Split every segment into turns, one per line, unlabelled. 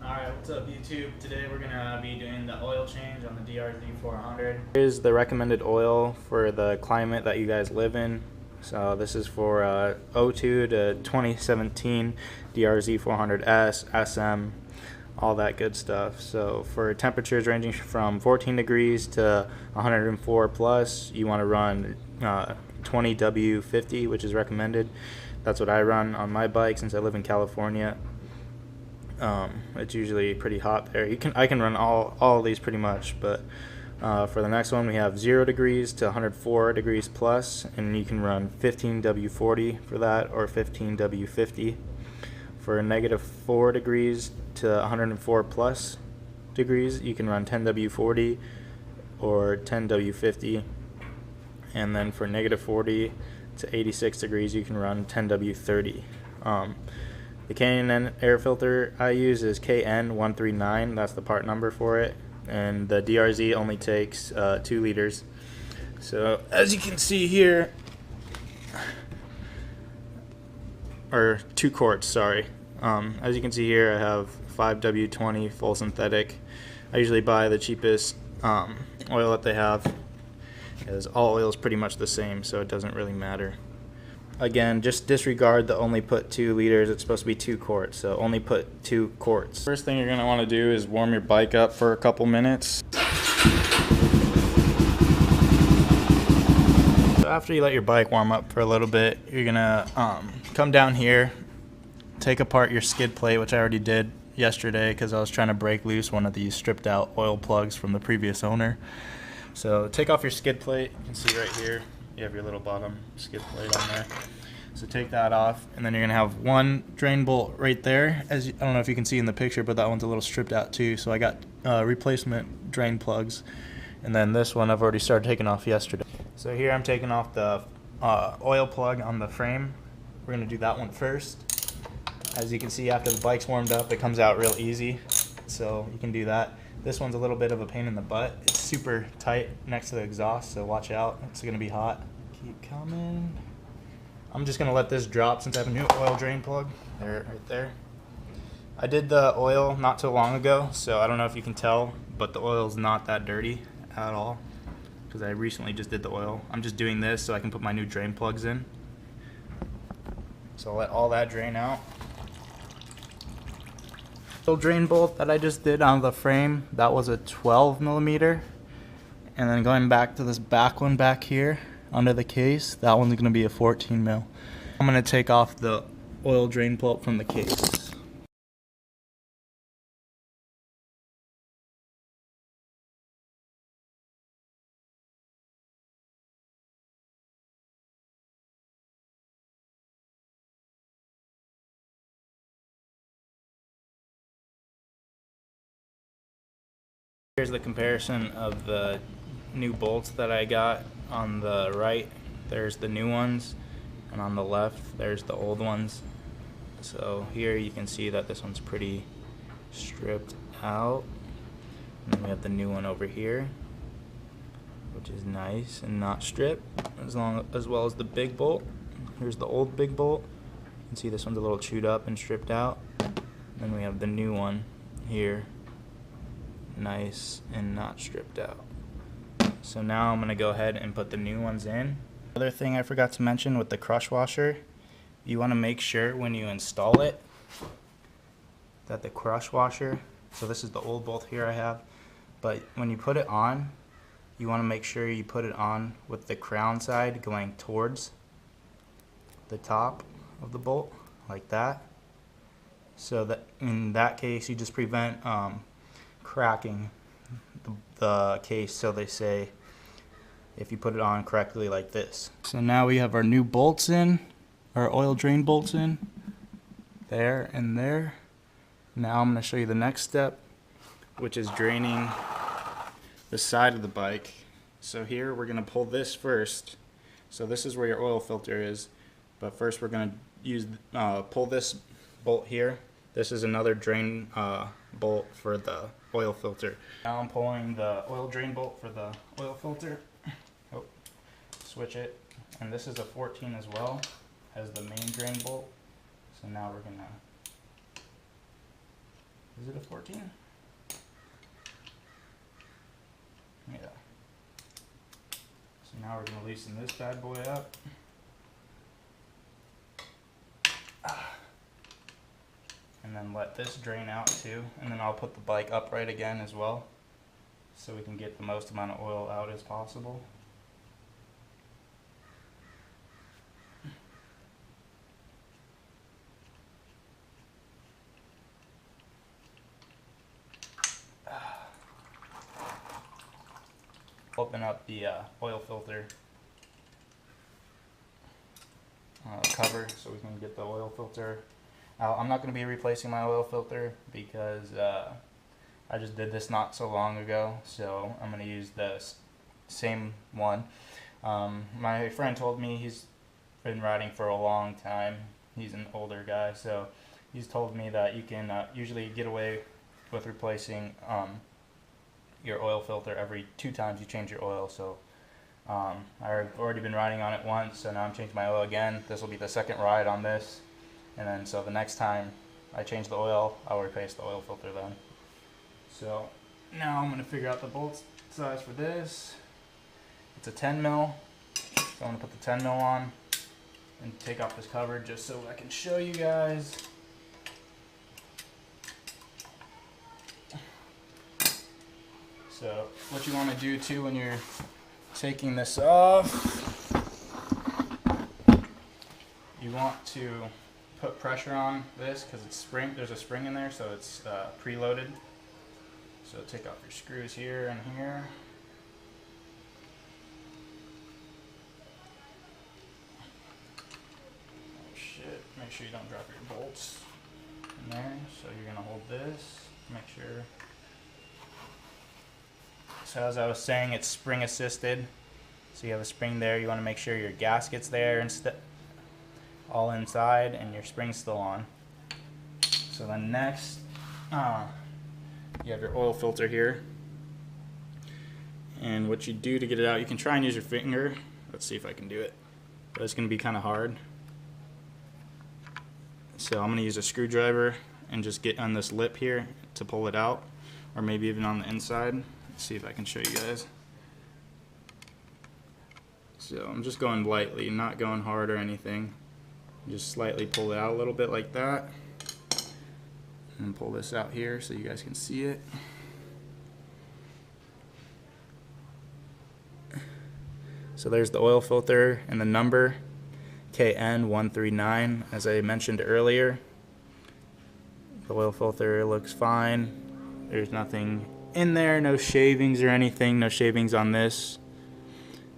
Alright, what's up YouTube? Today we're going to be doing the oil change on the DRZ400. Here's the recommended oil for the climate that you guys live in. So this is for 02 to 2017 DRZ400S, SM, all that good stuff. So for temperatures ranging from 14 degrees to 104 plus, you want to run 20W50, which is recommended. That's what I run on my bike since I live in California. It's usually pretty hot there. I can run all of these pretty much, but for the next one we have 0 degrees to 104 degrees plus, and you can run 15W40 for that, or 15W50. For negative 4 degrees to 104 plus degrees, you can run 10W40 or 10W50, and then for negative 40 to 86 degrees, you can run 10W30. The K&N air filter I use is KN139. That's the part number for it. And the DRZ only takes 2 liters. So as you can see here, or 2 quarts, sorry. As you can see here, I have 5W20 full synthetic. I usually buy the cheapest oil that they have, because all oil is pretty much the same, so it doesn't really matter. Again, just disregard the only put 2 liters. It's supposed to be 2 quarts, so only put 2 quarts. First thing you're going to want to do is warm your bike up for a couple minutes. So after you let your bike warm up for a little bit, you're going to come down here, take apart your skid plate, which I already did yesterday because I was trying to break loose one of these stripped out oil plugs from the previous owner. So take off your skid plate. You can see right here, you have your little bottom skid plate on there. So take that off, and then you're gonna have one drain bolt right there. I don't know if you can see in the picture, but that one's a little stripped out too. So I got replacement drain plugs, and then this one I've already started taking off yesterday. So here I'm taking off the oil plug on the frame. We're gonna do that one first. As you can see, after the bike's warmed up, it comes out real easy. So you can do that. This one's a little bit of a pain in the butt. It's super tight next to the exhaust, so watch out. It's gonna be hot. Keep coming. I'm just gonna let this drop since I have a new oil drain plug. There, right there. I did the oil not too long ago, so I don't know if you can tell, but the oil's not that dirty at all, because I recently just did the oil. I'm just doing this so I can put my new drain plugs in. So I'll let all that drain out. Drain bolt that I just did on the frame, that was a 12 millimeter, and then going back to this back one back here under the case, that one's going to be a 14 mil. I'm going to take off the oil drain bolt from the case. Here's the comparison of the new bolts that I got. On the right, there's the new ones, and on the left, there's the old ones. So here you can see that this one's pretty stripped out. And then we have the new one over here, which is nice and not stripped, as well as the big bolt. Here's the old big bolt. You can see this one's a little chewed up and stripped out. And then we have the new one here, nice and not stripped out. So now I'm going to go ahead and put the new ones in. Other thing I forgot to mention with the crush washer, you want to make sure when you install it that the crush washer, so this is the old bolt here I have, but when you put it on, you want to make sure you put it on with the crown side going towards the top of the bolt, like that. So that in that case you just prevent cracking the case, so they say, if you put it on correctly like this. So now we have our new bolts in, our oil drain bolts in, there and there. Now I'm going to show you the next step, which is draining the side of the bike. So here we're going to pull this first. So this is where your oil filter is, but first we're going to use pull this bolt here. This is another drain bolt for the oil filter. Now I'm pulling the oil drain bolt for the oil filter. Oh, switch it. And this is a 14 as well as the main drain bolt. So now we're gonna Is it a 14? Yeah. So now we're going to loosen this bad boy up. And then let this drain out too. And then I'll put the bike upright again as well, so we can get the most amount of oil out as possible. Open up the oil filter cover so we can get the oil filter out. I'm not going to be replacing my oil filter because I just did this not so long ago, so I'm going to use the same one. My friend told me he's been riding for a long time. He's an older guy, so he's told me that you can usually get away with replacing your oil filter every 2 times you change your oil. So I've already been riding on it once, so now I'm changing my oil again. This will be the second ride on this, and then so the next time I change the oil, I'll replace the oil filter then. So now I'm going to figure out the bolt size for this. It's a 10 mil, so I'm going to put the 10 mil on and take off this cover just so I can show you guys. So what you want to do too when you're taking this off, you want to put pressure on this because it's there's a spring in there, so it's preloaded. So take off your screws here and here. Oh shit, make sure you don't drop your bolts in there. So you're going to hold this, make sure. So as I was saying, it's spring assisted. So you have a spring there. You want to make sure your gasket's there and all inside, and your spring's still on. So then next, you have your oil filter here. And what you do to get it out, you can try and use your finger. Let's see if I can do it. But it's going to be kind of hard. So I'm going to use a screwdriver and just get on this lip here to pull it out, or maybe even on the inside. See if I can show you guys. So I'm just going lightly, not going hard or anything. Just slightly pull it out a little bit like that, and pull this out here so you guys can see it. So there's the oil filter and the number KN139. As I mentioned earlier, the oil filter looks fine. There's nothing in there, no shavings or anything, no shavings on this.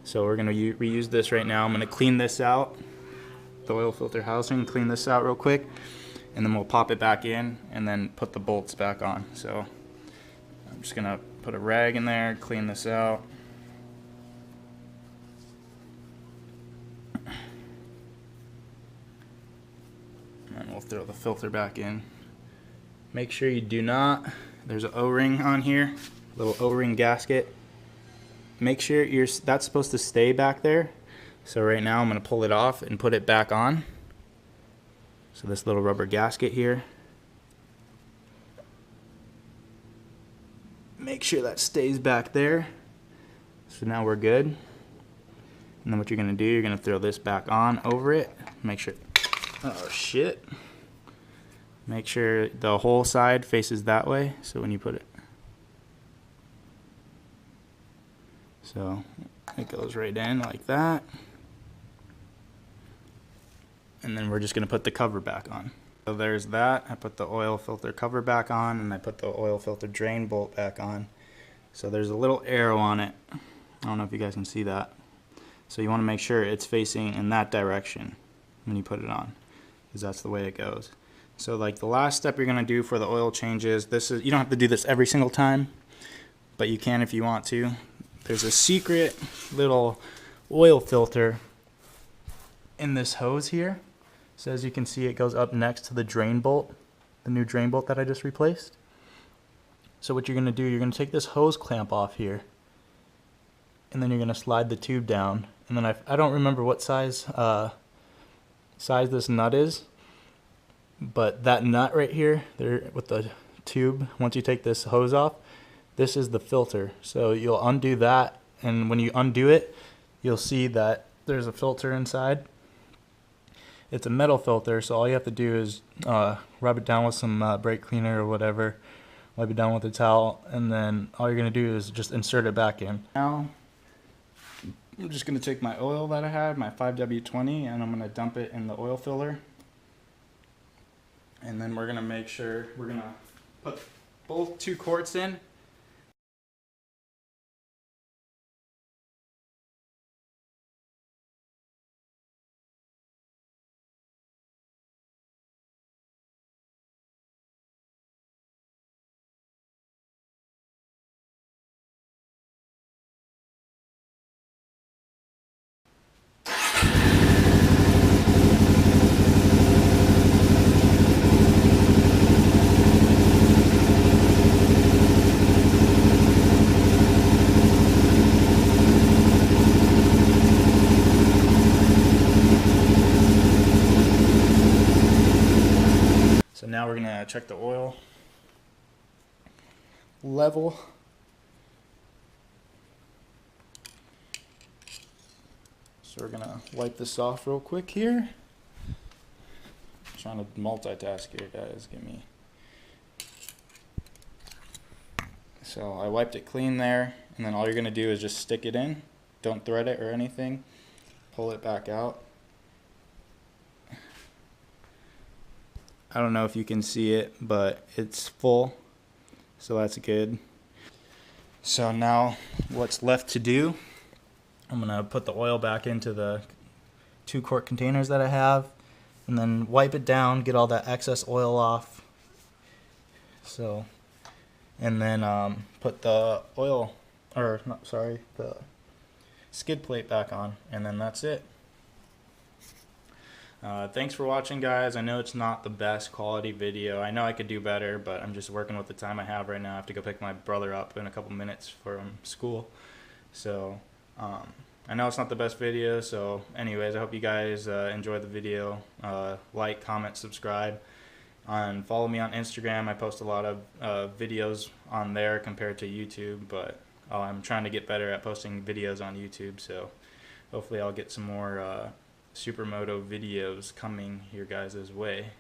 So we're going to reuse this right now. I'm going to clean this out, the oil filter housing, clean this out real quick, and then we'll pop it back in and then put the bolts back on. So I'm just going to put a rag in there, clean this out. And we'll throw the filter back in. Make sure you do not, there's an O-ring on here, little O-ring gasket. Make sure that's supposed to stay back there. So right now I'm going to pull it off and put it back on. So this little rubber gasket here. Make sure that stays back there. So now we're good. And then what you're going to do, you're going to throw this back on over it. Make sure, oh shit. Make sure the whole side faces that way, so when you put it. So it goes right in like that. And then we're just going to put the cover back on. So there's that. I put the oil filter cover back on, and I put the oil filter drain bolt back on. So there's a little arrow on it. I don't know if you guys can see that. So you want to make sure it's facing in that direction when you put it on, because that's the way it goes. So like the last step you're going to do for the oil changes, you don't have to do this every single time, but you can if you want to. There's a secret little oil filter in this hose here. So as you can see, it goes up next to the drain bolt, the new drain bolt that I just replaced. So what you're going to do, you're going to take this hose clamp off here, and then you're going to slide the tube down. And then I don't remember what size this nut is, but that nut right here, there with the tube, once you take this hose off, this is the filter. So you'll undo that, and when you undo it, you'll see that there's a filter inside. It's a metal filter, so all you have to do is rub it down with some brake cleaner or whatever, wipe it down with a towel, and then all you're going to do is just insert it back in. Now, I'm just going to take my oil that I had, my 5W20, and I'm going to dump it in the oil filler. And then we're going to make sure we're going to put both 2 quarts in. So now we're going to check the oil level. So we're going to wipe this off real quick here. I'm trying to multitask here, guys. Give me. So I wiped it clean there, and then all you're going to do is just stick it in. Don't thread it or anything. Pull it back out. I don't know if you can see it, but it's full, so that's good. So now what's left to do, I'm going to put the oil back into the 2 quart containers that I have, and then wipe it down, get all that excess oil off. So, and then put the the skid plate back on, and then that's it. Thanks for watching, guys. I know it's not the best quality video. I know I could do better, but I'm just working with the time I have right now. I have to go pick my brother up in a couple minutes from school. So I know it's not the best video. So anyways, I hope you guys enjoy the video. Like, comment, subscribe, and follow me on Instagram. I post a lot of videos on there compared to YouTube, but I'm trying to get better at posting videos on YouTube. So hopefully I'll get some more Supermoto videos coming your guys' way.